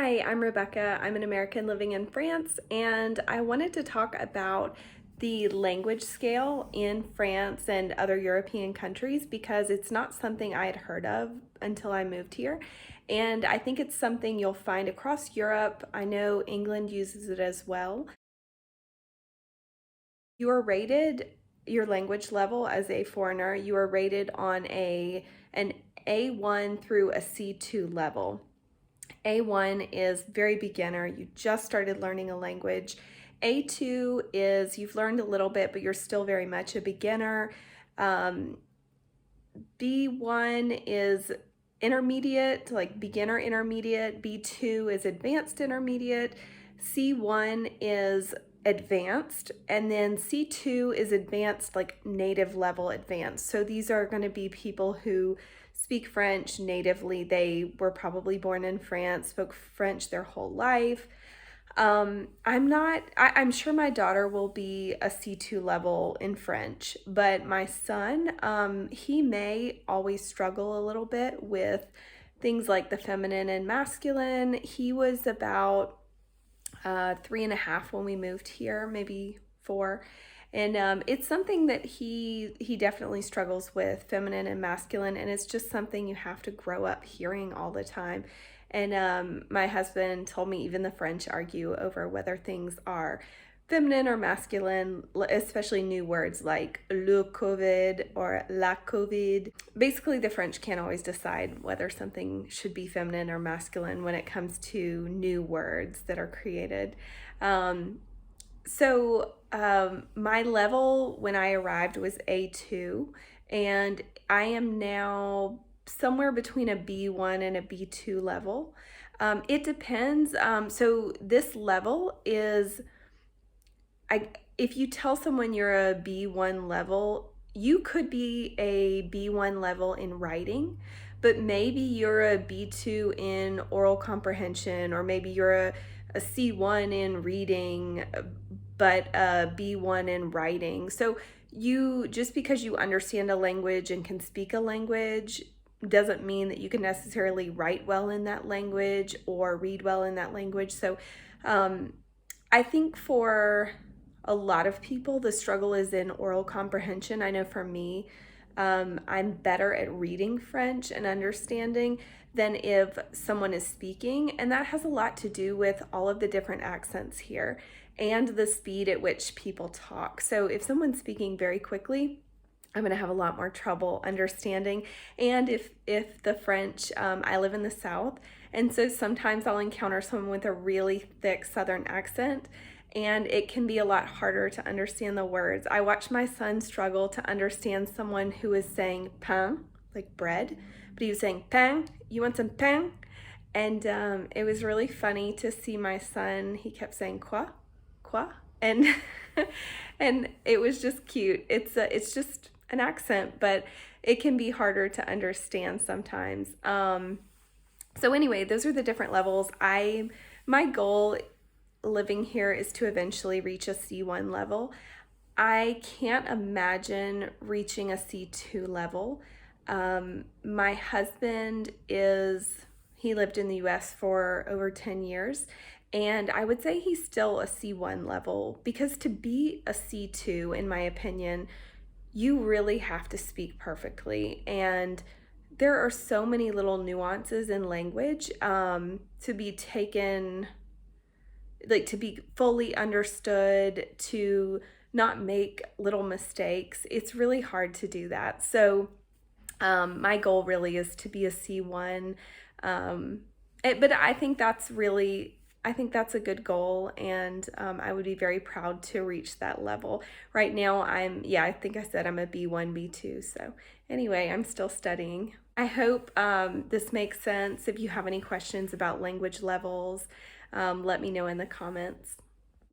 Hi, I'm Rebecca. I'm an American living in France, and I wanted to talk about the language scale in France and other European countries because it's not something I had heard of until I moved here. And I think it's something you'll find across Europe. I know England uses it as well. You are rated your language level as a foreigner, you are rated on an A1 through a C2 level. A1 is very beginner, you just started learning a language. A2 is you've learned a little bit, but you're still very much a beginner. B1 is intermediate, like beginner intermediate. B2 is advanced intermediate. C1 is advanced, and then C2 is advanced, like native level advanced. So these are going to be people who speak French natively. They were probably born in France, spoke French their whole life. I'm sure my daughter will be a C2 level in French, but my son, he may always struggle a little bit with things like the feminine and masculine. He was about 3.5 when we moved here, maybe 4. And it's something that he definitely struggles with, feminine and masculine, and it's just something you have to grow up hearing all the time. And my husband told me even the French argue over whether things are feminine or masculine, especially new words like le COVID or la COVID. Basically, the French can't always decide whether something should be feminine or masculine when it comes to new words that are created. My level when I arrived was A2, and I am now somewhere between a B1 and a B2 level. It depends. So this level is, if you tell someone you're a B1 level, you could be a B1 level in writing, but maybe you're a B2 in oral comprehension, or maybe you're a C1 in reading, but a B1 in writing. So just because you understand a language and can speak a language doesn't mean that you can necessarily write well in that language or read well in that language. So I think for a lot of people, the struggle is in oral comprehension. I know for me, I'm better at reading French and understanding than if someone is speaking, and that has a lot to do with all of the different accents here and the speed at which people talk. So if someone's speaking very quickly, I'm going to have a lot more trouble understanding. And if the French, I live in the South, and so sometimes I'll encounter someone with a really thick Southern accent, and it can be a lot harder to understand the words. I watch my son struggle to understand someone who is saying pain, like bread, but he was saying pain, you want some pain? And it was really funny to see my son, he kept saying quoi, quoi, and and it was just cute. It's just an accent, but it can be harder to understand sometimes. So anyway, those are the different levels. My goal living here is to eventually reach a C1 level. I can't imagine reaching a C2 level. My husband he lived in the US for over 10 years, and I would say he's still a C1 level, because to be a C2, in my opinion, you really have to speak perfectly. And there are so many little nuances in language to be taken, like to be fully understood, to not make little mistakes. It's really hard to do that. So my goal really is to be a C1. But I think that's a good goal, and I would be very proud to reach that level. Right now, I think I said I'm a B1, B2. So anyway, I'm still studying. I hope this makes sense. If you have any questions about language levels, let me know in the comments.